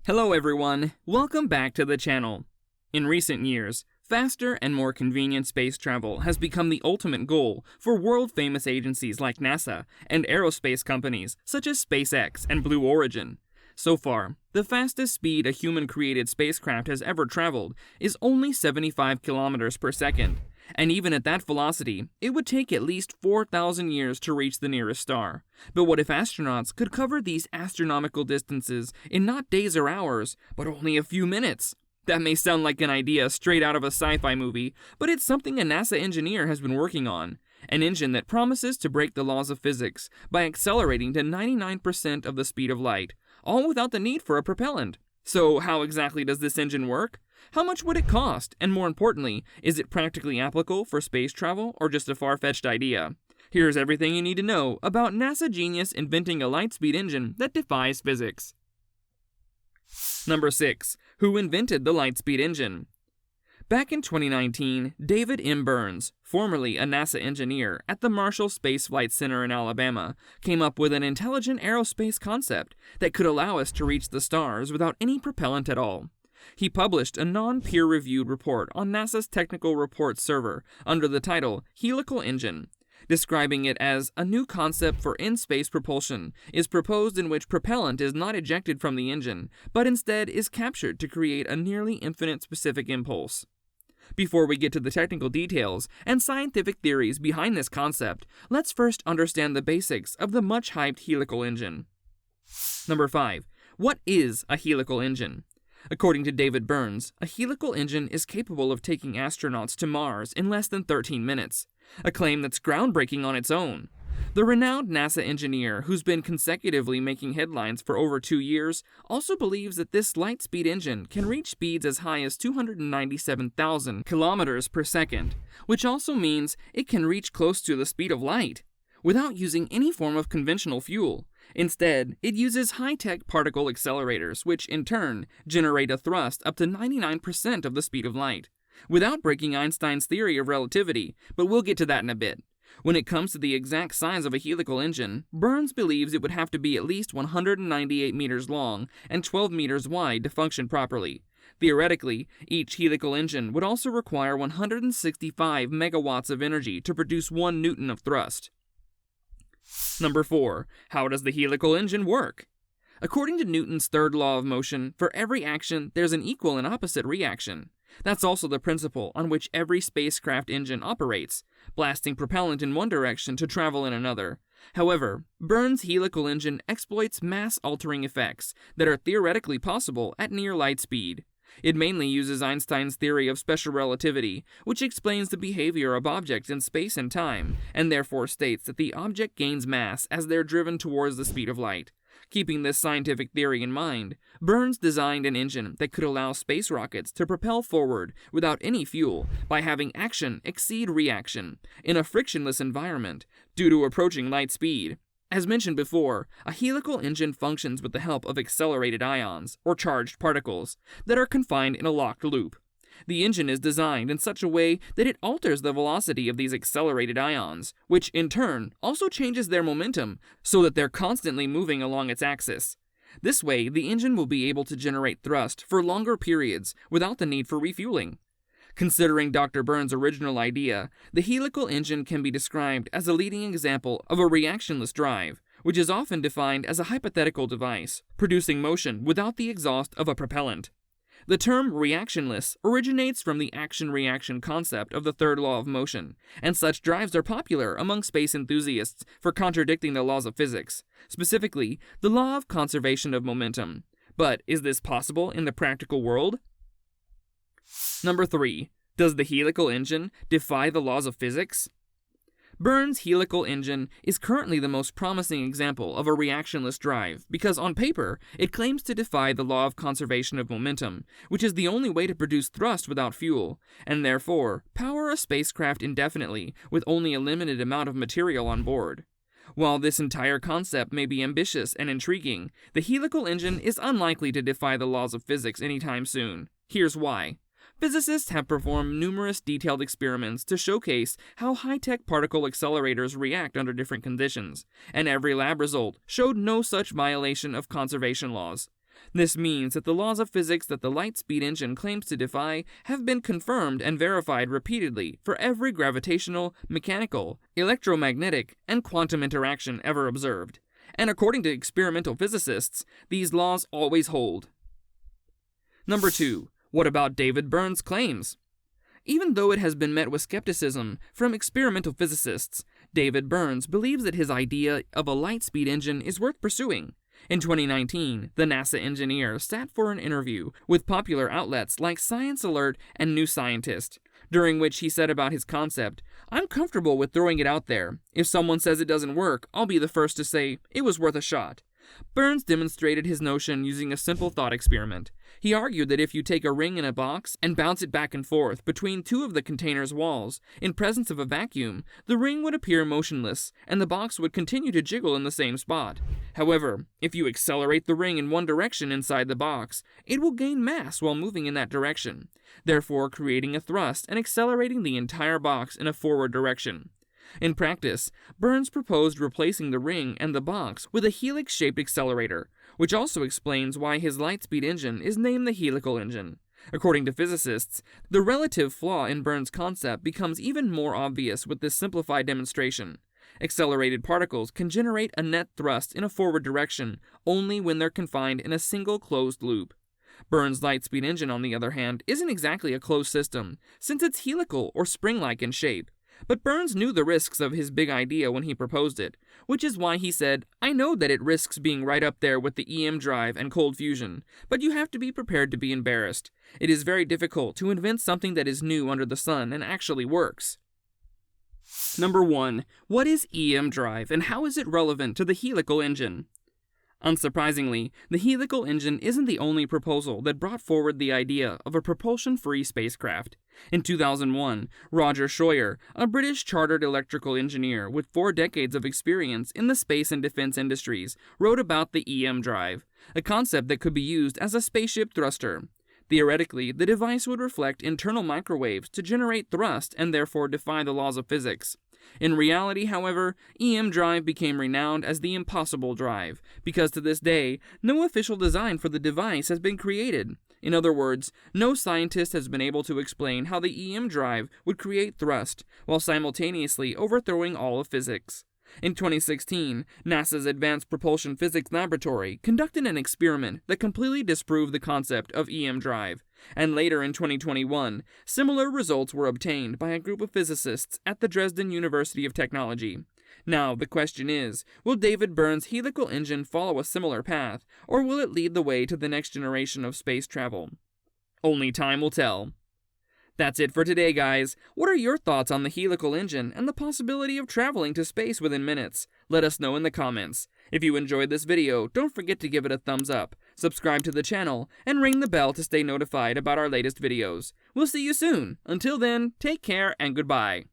Hello everyone, welcome back to the channel. In recent years, faster and more convenient space travel has become the ultimate goal for world-famous agencies like NASA and aerospace companies such as SpaceX and Blue Origin. So far, the fastest speed a human-created spacecraft has ever traveled is only 75 kilometers per second, and even at that velocity, it would take at least 4,000 years to reach the nearest star. But what if astronauts could cover these astronomical distances in not days or hours, but only a few minutes? That may sound like an idea straight out of a sci-fi movie, but it's something a NASA engineer has been working on. An engine that promises to break the laws of physics by accelerating to 99% of the speed of light, all without the need for a propellant. So how exactly does this engine work? How much would it cost? And more importantly, is it practically applicable for space travel or just a far-fetched idea? Here's everything you need to know about NASA genius inventing a lightspeed engine that defies physics. Number 6. Who invented the lightspeed engine? Back in 2019, David M. Burns, formerly a NASA engineer at the Marshall Space Flight Center in Alabama, came up with an intelligent aerospace concept that could allow us to reach the stars without any propellant at all. He published a non-peer-reviewed report on NASA's Technical Reports server under the title Helical Engine, describing it as a new concept for in-space propulsion is proposed in which propellant is not ejected from the engine, but instead is captured to create a nearly infinite specific impulse. Before we get to the technical details and scientific theories behind this concept, let's first understand the basics of the much-hyped helical engine. Number 5. What is a helical engine? According to David Burns, a helical engine is capable of taking astronauts to Mars in less than 13 minutes, a claim that's groundbreaking on its own. The renowned NASA engineer, who's been consecutively making headlines for over 2 years, also believes that this light-speed engine can reach speeds as high as 297,000 kilometers per second, which also means it can reach close to the speed of light, without using any form of conventional fuel. Instead, it uses high-tech particle accelerators, which in turn generate a thrust up to 99% of the speed of light, without breaking Einstein's theory of relativity, but we'll get to that in a bit. When it comes to the exact size of a helical engine, Burns believes it would have to be at least 198 meters long and 12 meters wide to function properly. Theoretically, each helical engine would also require 165 megawatts of energy to produce 1 newton of thrust. Number 4. How does the helical engine work? According to Newton's third law of motion, for every action, there's an equal and opposite reaction. That's also the principle on which every spacecraft engine operates, blasting propellant in one direction to travel in another. However, Burns' helical engine exploits mass-altering effects that are theoretically possible at near light speed. It mainly uses Einstein's theory of special relativity, which explains the behavior of objects in space and time, and therefore states that the object gains mass as they're driven towards the speed of light. Keeping this scientific theory in mind, Burns designed an engine that could allow space rockets to propel forward without any fuel by having action exceed reaction in a frictionless environment due to approaching light speed. As mentioned before, a helical engine functions with the help of accelerated ions, or charged particles, that are confined in a locked loop. The engine is designed in such a way that it alters the velocity of these accelerated ions, which in turn also changes their momentum so that they're constantly moving along its axis. This way, the engine will be able to generate thrust for longer periods without the need for refueling. Considering Dr. Burns' original idea, the helical engine can be described as a leading example of a reactionless drive, which is often defined as a hypothetical device, producing motion without the exhaust of a propellant. The term reactionless originates from the action-reaction concept of the third law of motion, and such drives are popular among space enthusiasts for contradicting the laws of physics, specifically the law of conservation of momentum. But is this possible in the practical world? Number 3. Does the helical engine defy the laws of physics? Burns' helical engine is currently the most promising example of a reactionless drive because on paper, it claims to defy the law of conservation of momentum, which is the only way to produce thrust without fuel, and therefore power a spacecraft indefinitely with only a limited amount of material on board. While this entire concept may be ambitious and intriguing, the helical engine is unlikely to defy the laws of physics anytime soon. Here's why. Physicists have performed numerous detailed experiments to showcase how high-tech particle accelerators react under different conditions, and every lab result showed no such violation of conservation laws. This means that the laws of physics that the lightspeed engine claims to defy have been confirmed and verified repeatedly for every gravitational, mechanical, electromagnetic, and quantum interaction ever observed. And according to experimental physicists, these laws always hold. Number 2. What about David Burns' claims? Even though it has been met with skepticism from experimental physicists, David Burns believes that his idea of a lightspeed engine is worth pursuing. In 2019, the NASA engineer sat for an interview with popular outlets like Science Alert and New Scientist, during which he said about his concept, "I'm comfortable with throwing it out there. If someone says it doesn't work, I'll be the first to say it was worth a shot." Burns demonstrated his notion using a simple thought experiment. He argued that if you take a ring in a box and bounce it back and forth between two of the container's walls, in presence of a vacuum, the ring would appear motionless, and the box would continue to jiggle in the same spot. However, if you accelerate the ring in one direction inside the box, it will gain mass while moving in that direction, therefore creating a thrust and accelerating the entire box in a forward direction. In practice, Burns proposed replacing the ring and the box with a helix-shaped accelerator, which also explains why his lightspeed engine is named the helical engine. According to physicists, the relative flaw in Burns' concept becomes even more obvious with this simplified demonstration. Accelerated particles can generate a net thrust in a forward direction only when they're confined in a single closed loop. Burns' lightspeed engine, on the other hand, isn't exactly a closed system, since it's helical or spring-like in shape. But Burns knew the risks of his big idea when he proposed it, which is why he said, "I know that it risks being right up there with the EM drive and cold fusion, but you have to be prepared to be embarrassed. It is very difficult to invent something that is new under the sun and actually works." Number 1. What is EM drive and how is it relevant to the helical engine? Unsurprisingly, the helical engine isn't the only proposal that brought forward the idea of a propulsion-free spacecraft. In 2001, Roger Scheuer, a British chartered electrical engineer with 4 decades of experience in the space and defense industries, wrote about the EM drive, a concept that could be used as a spaceship thruster. Theoretically, the device would reflect internal microwaves to generate thrust and therefore defy the laws of physics. In reality, however, EM drive became renowned as the impossible drive, because to this day, no official design for the device has been created. In other words, no scientist has been able to explain how the EM drive would create thrust, while simultaneously overthrowing all of physics. In 2016, NASA's Advanced Propulsion Physics Laboratory conducted an experiment that completely disproved the concept of EM drive, and later in 2021, similar results were obtained by a group of physicists at the Dresden University of Technology. Now, the question is, will David Burns' helical engine follow a similar path, or will it lead the way to the next generation of space travel? Only time will tell. That's it for today, guys. What are your thoughts on the helical engine and the possibility of traveling to space within minutes? Let us know in the comments. If you enjoyed this video, don't forget to give it a thumbs up, subscribe to the channel, and ring the bell to stay notified about our latest videos. We'll see you soon. Until then, take care and goodbye.